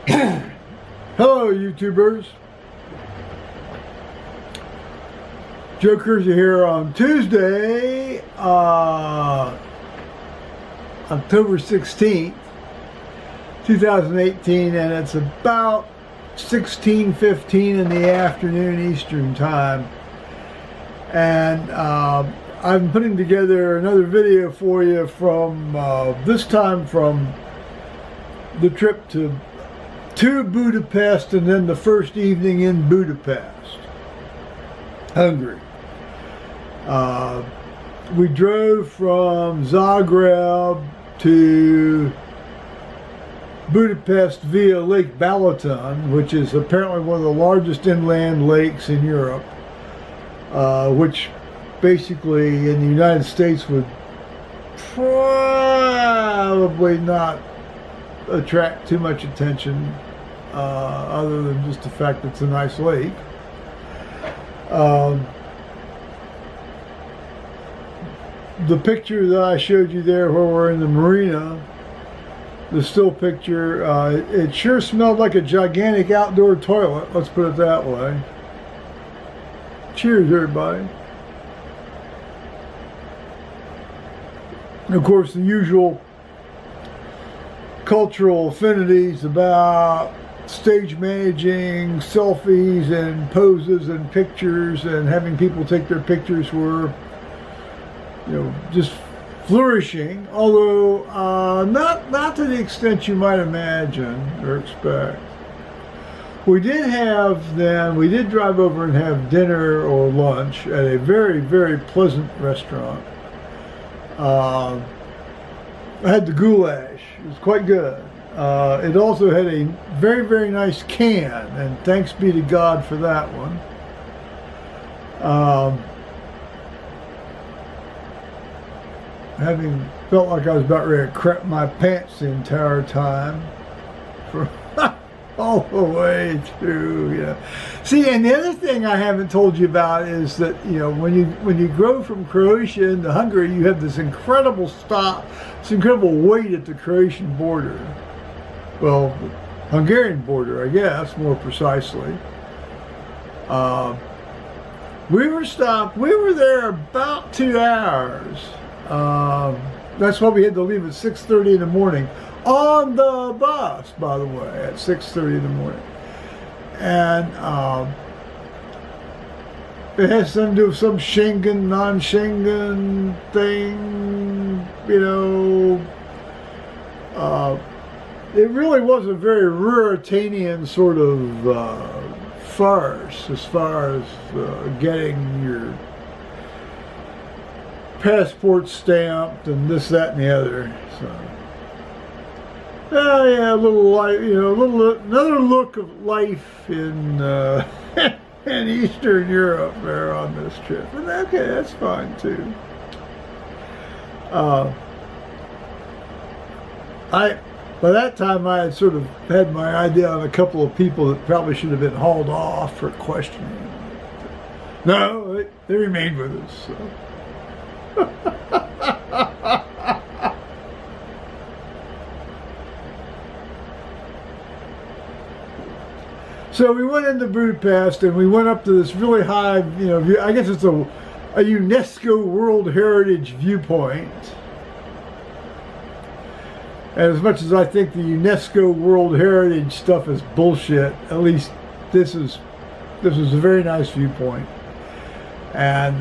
Hello, YouTubers. Joe Kersey here on Tuesday, October 16th, 2018, and it's about 16:15 in the afternoon Eastern Time. And I'm putting together another video for you from, this time from the trip to Budapest, and then the first evening in Budapest, Hungary. We drove from Zagreb to Budapest via Lake Balaton, which is apparently one of the largest inland lakes in Europe, which basically in the United States would probably not attract too much attention, other than just the fact that it's a nice lake. The picture that I showed you there where we're in the marina, the still picture, it sure smelled like a gigantic outdoor toilet, let's put it that way. Cheers, everybody. And of course, the usual cultural affinities about stage managing, selfies and poses and pictures, and having people take their pictures were, just flourishing, although not to the extent you might imagine or expect. We did drive over and have dinner or lunch at a very, very pleasant restaurant. I had the goulash. It was quite good. It also had a very, very nice can, and thanks be to God for that one. Having felt like I was about ready to crap my pants the entire time, for all the way through, See, and the other thing I haven't told you about is that, when you go from Croatia into Hungary, you have this incredible wait at the Croatian border. Well, Hungarian border, I guess, more precisely. We were there about 2 hours. That's why we had to leave at 6:30 in the morning. On the bus, by the way, at 6:30 in the morning. And it has something to do with some Schengen, non-Schengen thing, it really was a very Ruritanian sort of farce as far as getting your passport stamped and this, that, and the other. So, yeah, a little life, another look of life in in Eastern Europe there on this trip. And okay, that's fine too. By that time, I had sort of had my idea on a couple of people that probably should have been hauled off for questioning. No, they remained with us. So. So we went into Budapest, and we went up to this really high, view. I guess it's a UNESCO World Heritage viewpoint. And as much as I think the UNESCO World Heritage stuff is bullshit, at least this was a very nice viewpoint. And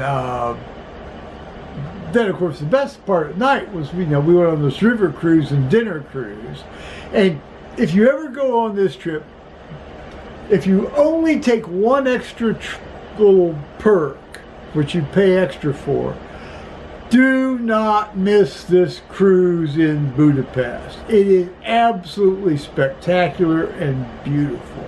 then, of course, the best part at night was, we went on this river cruise and dinner cruise. And if you ever go on this trip, if you only take one extra little perk, which you pay extra for, do not miss this cruise in Budapest. It is absolutely spectacular and beautiful.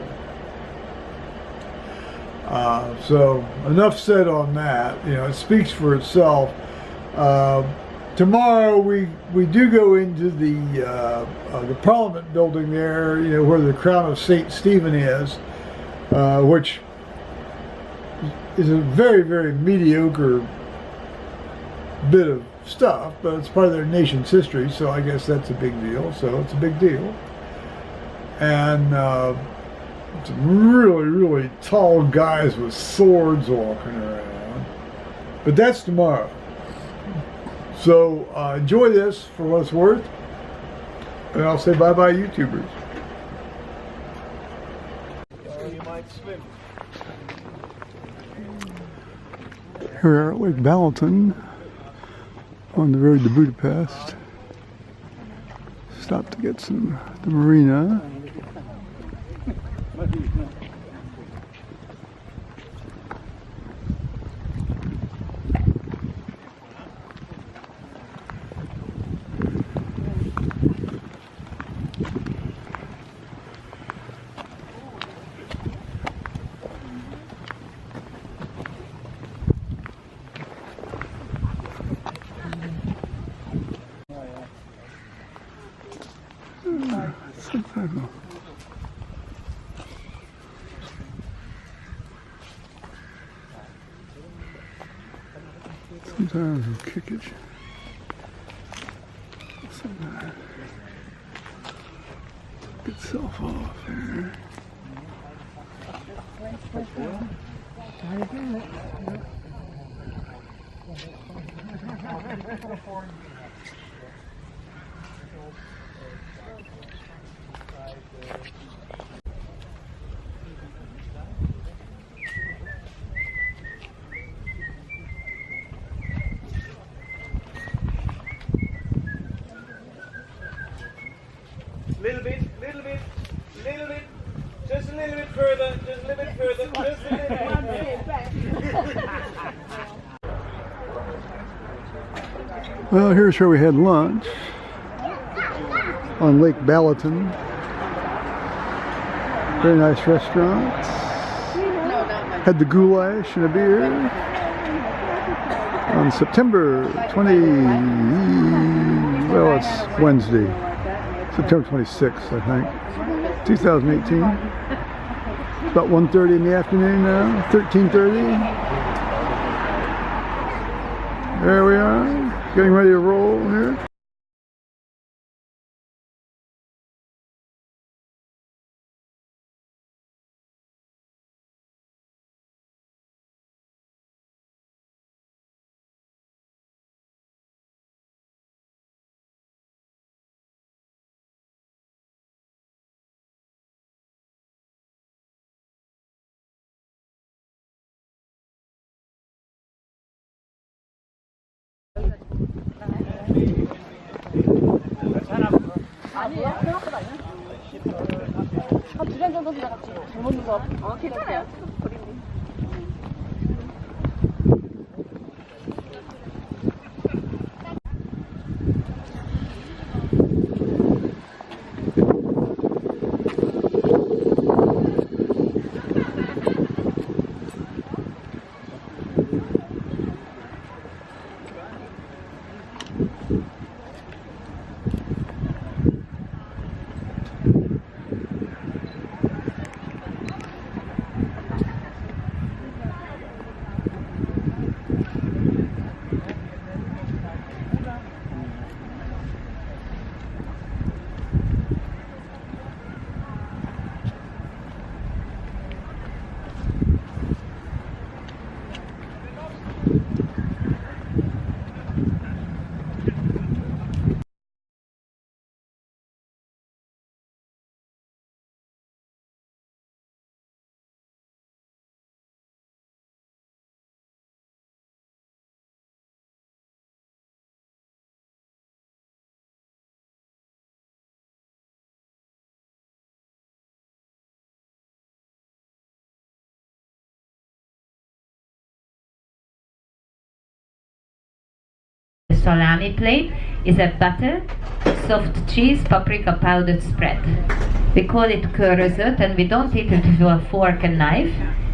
So enough said on that. It speaks for itself. Tomorrow we do go into the Parliament building there, where the crown of St. Stephen is, which is a very, very mediocre bit of stuff, but it's part of their nation's history, so I guess that's a big deal. So it's a big deal. and some really, really tall guys with swords walking around. But that's tomorrow. So enjoy this for what it's worth, and I'll say bye-bye, YouTubers. You might swim. Here we are at Lake Balaton on the road to Budapest. Stopped to get some the marina. Sometimes we'll kick it. Sometimes get itself off here. Little bit, just a little bit further, just a little bit further, just a little bit. Well, here's where we had lunch on Lake Balaton. Very nice restaurant. Had the goulash and a beer on September 20. Well, it's Wednesday. September 26th, I think, 2018. It's about 1:30 in the afternoon now, 13:30. There we are, getting ready to roll here. 두잔 정도 들어갔지. 잘 먹는 거. 괜찮아요. Salami plate is a butter, soft cheese, paprika powdered spread. We call it Kersey, and we don't eat it with a fork and knife.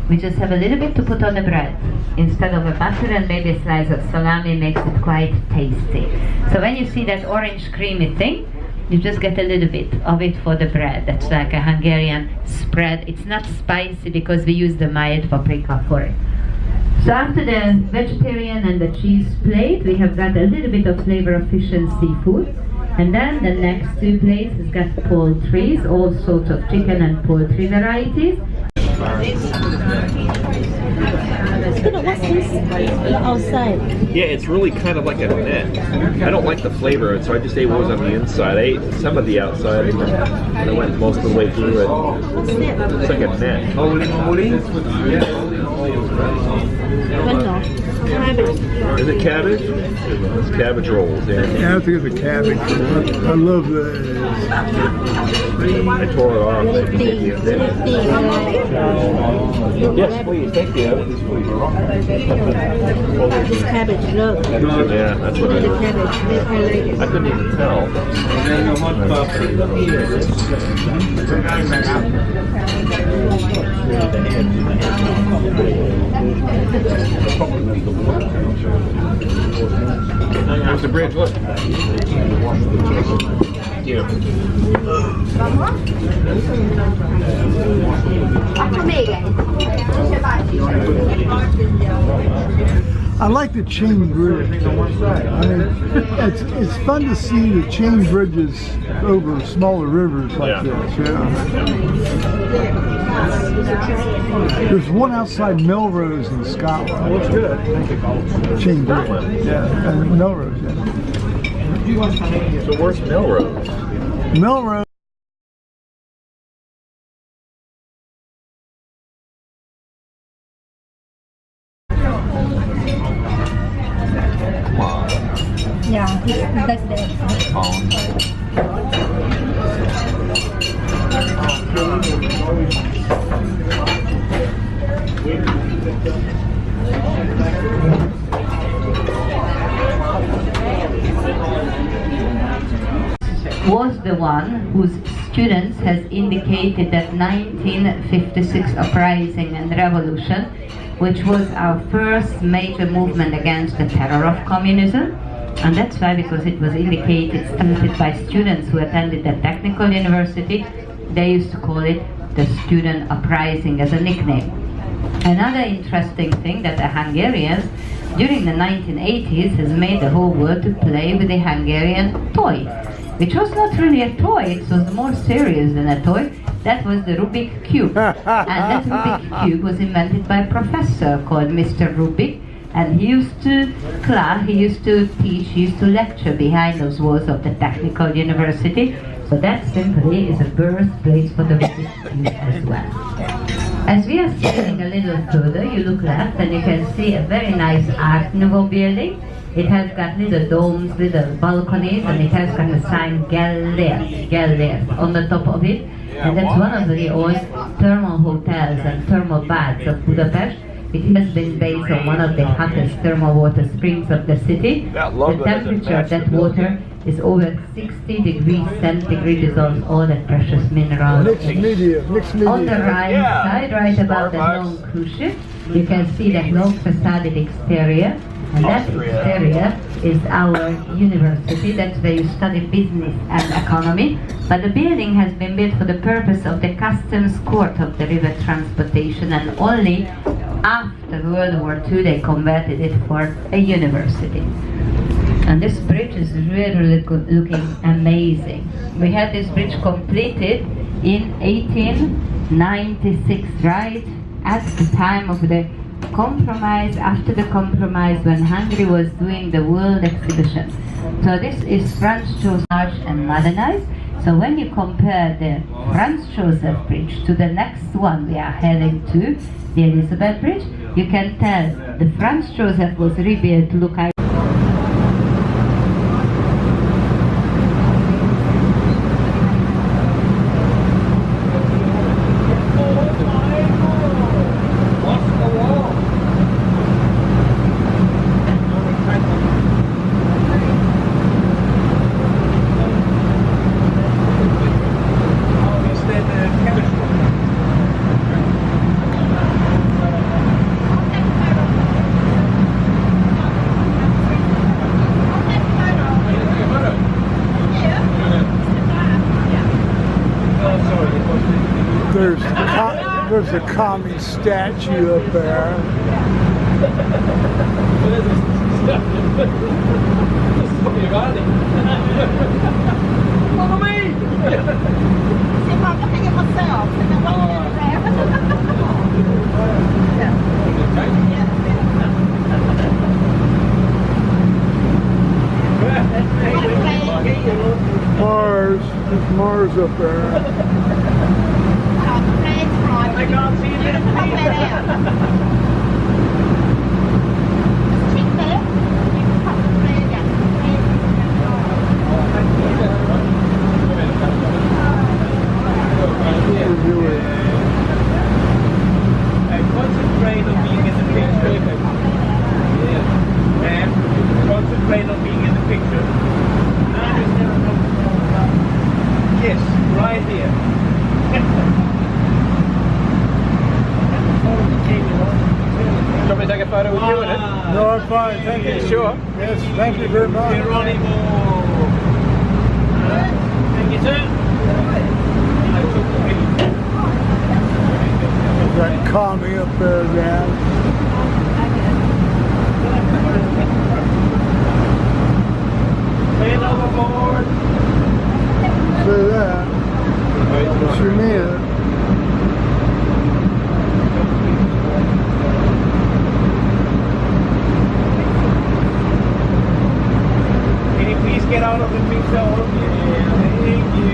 We just have a little bit to put on the bread. Instead of a butter and maybe a slice of salami makes it quite tasty. So when you see that orange creamy thing, you just get a little bit of it for the bread. That's like a Hungarian spread. It's not spicy because we use the mild paprika for it. So after the vegetarian and the cheese plate, we have got a little bit of flavor of fish and seafood. And then the next two plates has got poultries, all sorts of chicken and poultry varieties. What's this outside? Yeah, it's really kind of like a net. I don't like the flavor, so I just ate what was on the inside. I ate some of the outside, and I went most of the way through it. It's like a net. Is it cabbage? It's cabbage rolls, yeah. Yeah, I think it's a cabbage. I love those. I tore it off. Yes, please. Thank you. This cabbage, look. Yeah, that's what it The is. cabbage, I like it. I couldn't even tell. There's the bridge, look. Yeah. I like the chain bridge. I mean, it's fun to see the chain bridges over smaller rivers like this. Yeah. There's one outside Melrose in Scotland. Oh, it's good. Chain bridge. Yeah, and Melrose. Yeah. So where's Melrose? Melrose. Yeah, that's it. Was the one whose students has indicated that 1956 uprising and revolution, which was our first major movement against the terror of communism, and that's why, because it was indicated, started by students who attended the technical university, they used to call it the student uprising as a nickname. Another interesting thing that the Hungarians during the 1980s has made the whole world to play with the Hungarian toy, which was not really a toy, it was more serious than a toy. That was the Rubik Cube. And that Rubik Cube was invented by a professor called Mr. Rubik, and he used to teach, he used to lecture behind those walls of the technical university. So that simply is a birthplace for the Rubik Cube as well. As we are sailing a little further, you look left and you can see a very nice Art Nouveau building. It has got little domes, little balconies, and it has got a sign Gellért on the top of it. And that's one of the old thermal hotels and thermal baths of Budapest. It has been based on one of the hottest thermal water springs of the city. The temperature of that water is over 60 degrees centigrade, dissolves all the precious minerals. Mixed media. On the right side, right above the long cruise ship, you can see that long facaded exterior. And that exterior is our university. That's where you study business and economy. But the building has been built for the purpose of the customs court of the river transportation, and only after World War II they converted it for a university. And this bridge is really looking amazing. We had this bridge completed in 1896, right at the time of the compromise, after the compromise, when Hungary was doing the world exhibition. So this is Franz Joseph and modernized. So when you compare the Franz Joseph Bridge to the next one we are heading to, the Elizabeth Bridge, you can tell the Franz Joseph was rebuilt to look like There's a commie statue up there. Follow me! See if I'm looking at myself. And then what's Mars. There's Mars up there. I can't see it. Concentrate on being in the picture. And concentrate on being in the picture. Yes, right here. Do you want me to take a photo with you in it? No, I'm fine. Thank you. Sure. Yes, thank you very much. Geronimo. Thank you, sir. That commie up there again. Sail overboard. Say that. What you mean? Can you please get out of the picture? Yeah, thank you.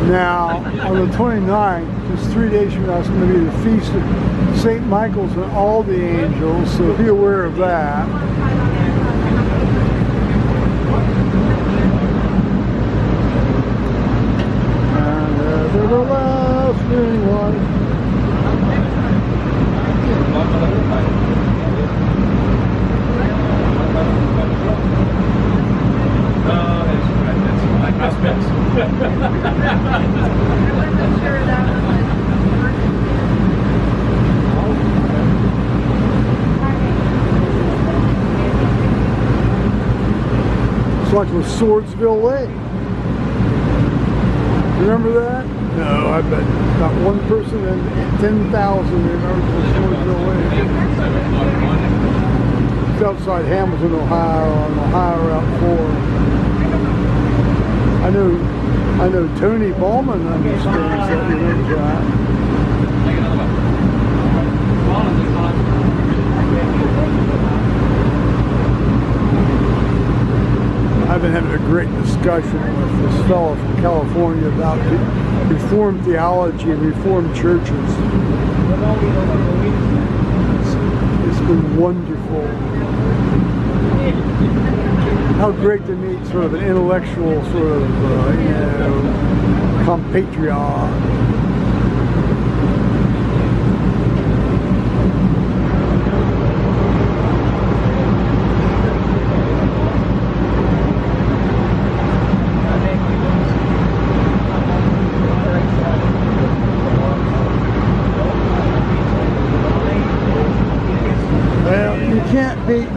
Now, on the 29th, just 3 days from now, it's going to be the Feast of St. Michael's and all the angels, so be aware of that. And everlasting life. It's like with Swordsville Lake. Remember that? No, I bet not one person in 10,000 remembers Swordsville Lake. It's outside Hamilton, Ohio, on Ohio Route 4. I know Tony Ballman understands that, remembers that. I've been having a great discussion with this fellow from California about Reformed theology and Reformed churches. It's been wonderful. How great to meet sort of an intellectual sort of, compatriot.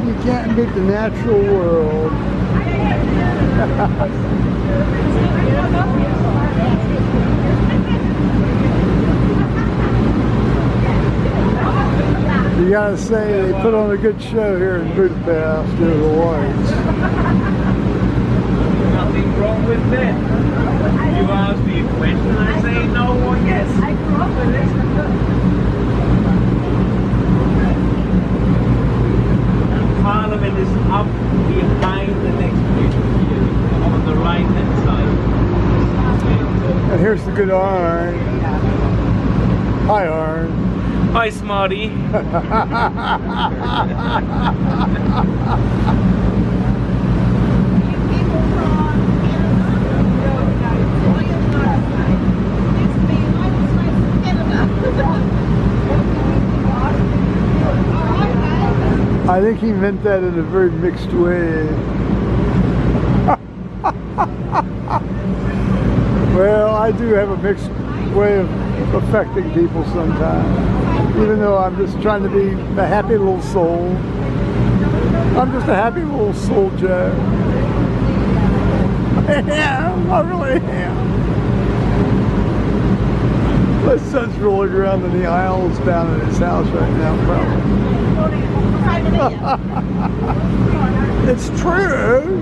You can't beat the natural world. You gotta say they put on a good show here in Budapest near the lights. Nothing wrong with that. You ask me a question, I say no or yes. I grew up with it. Parliament is up behind the next bridge on the right hand side. And here's the good Arn. Hi Arn. Hi Smarty. he meant that in a very mixed way. Well, I do have a mixed way of affecting people sometimes. Even though I'm just trying to be a happy little soul. I'm just a happy little soul, Joe. Yeah, I really am. My son's rolling around in the aisles down in his house right now, probably. It's true.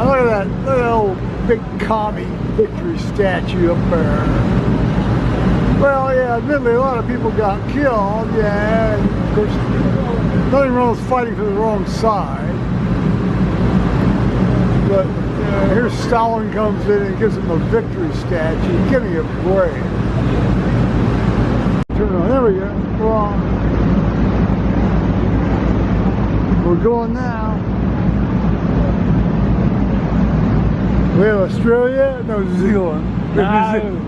Look at that little big commie victory statue up there. Well, yeah, admittedly, a lot of people got killed, yeah, and of course, nothing wrong with fighting for the wrong side. But here Stalin comes in and gives him a victory statue. Give me a break. Turn on, there we go. We're going now. We have Australia? No, New Zealand.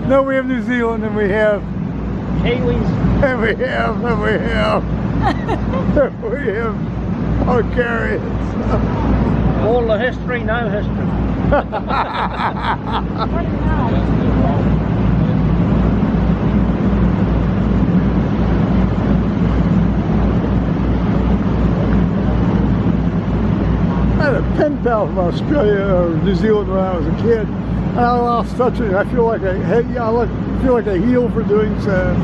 No, we have New Zealand, and we have Kiwis. And we have Hungarians. All the history, no history. I had a pen pal from Australia or New Zealand when I was a kid, and I lost touch with it. I feel like I feel like a heel for doing so.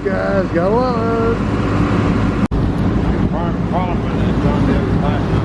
guys. Gotta love it. Parliament is on the other side now.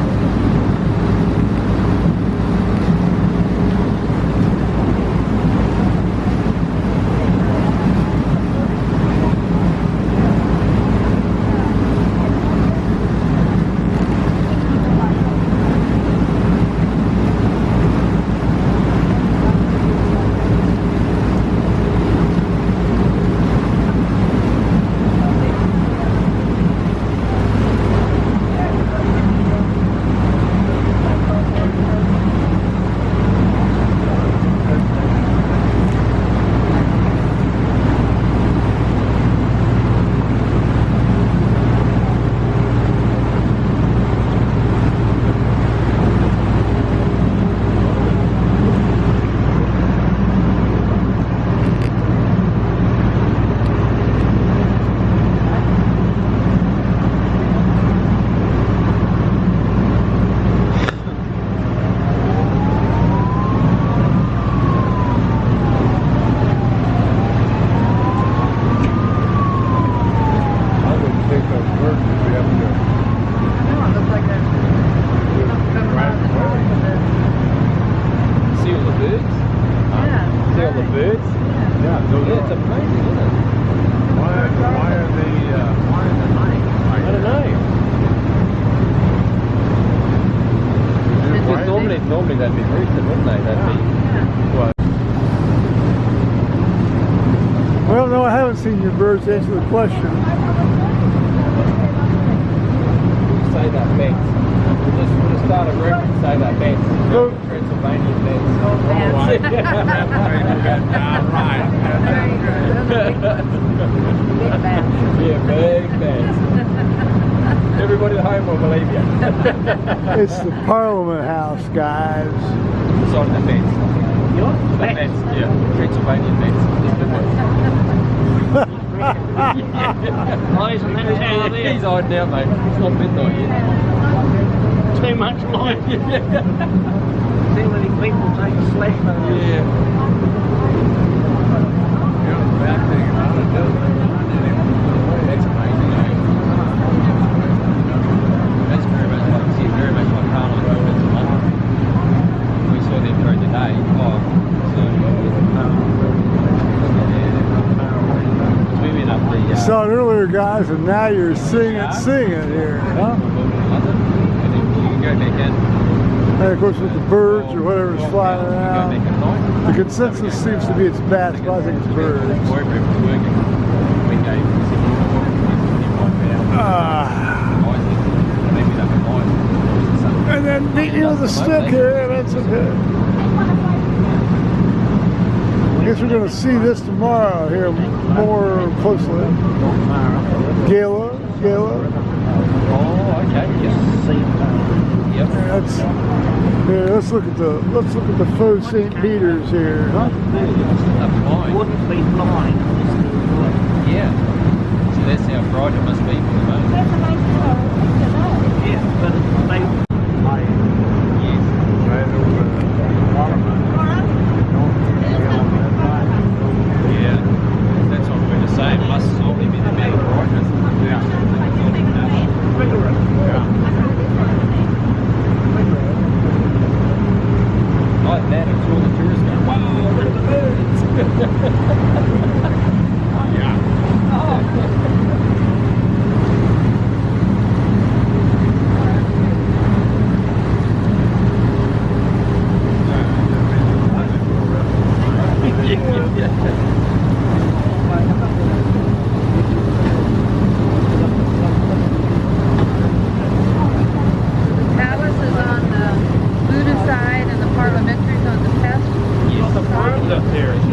Normally they'd be rooted, wouldn't they? They'd be, well, Well, no, I haven't seen your birds answer the question. we'll say that beds. We'll just start a room and say that beds. Go. Transylvanian beds. Yeah, big beds. Everybody at home will believe you. It's the Parliament House, guys. Sorry, the beds. The beds, yeah. Transylvanian beds. He's on now, mate. It's not midnight yet. Too much light. Too many people take a slash. Yeah. That's amazing, eh? That's very much like, see, very much like Parliament Road in London. We saw them during the day. Oh, so we went up the. You saw it earlier, guys, and now you're seeing it here. Huh? London, and then you can go back in. And of course, with the birds or whatever's flying You go around, back at night. the consensus seems to be it's bats, but I think it's birds. Wherever it was working, we gave And then beat you with a stick here, that's okay. I guess we're going to see this tomorrow here more closely. Gala. Oh, okay. Yep. That's here. Let's look at the faux St. Peter's here. Wouldn't be blind. Yeah. So that's how bright it must be for the moment. Yeah, but they. Yes. Yeah. That's what we're to say. It must only be the better brightness. Yeah. Like that, it's all the tourists go, wow, look at the birds. Yeah. Palace is on the Buda side and the Parliamentary is on the Pest. Yes, the parliament up there is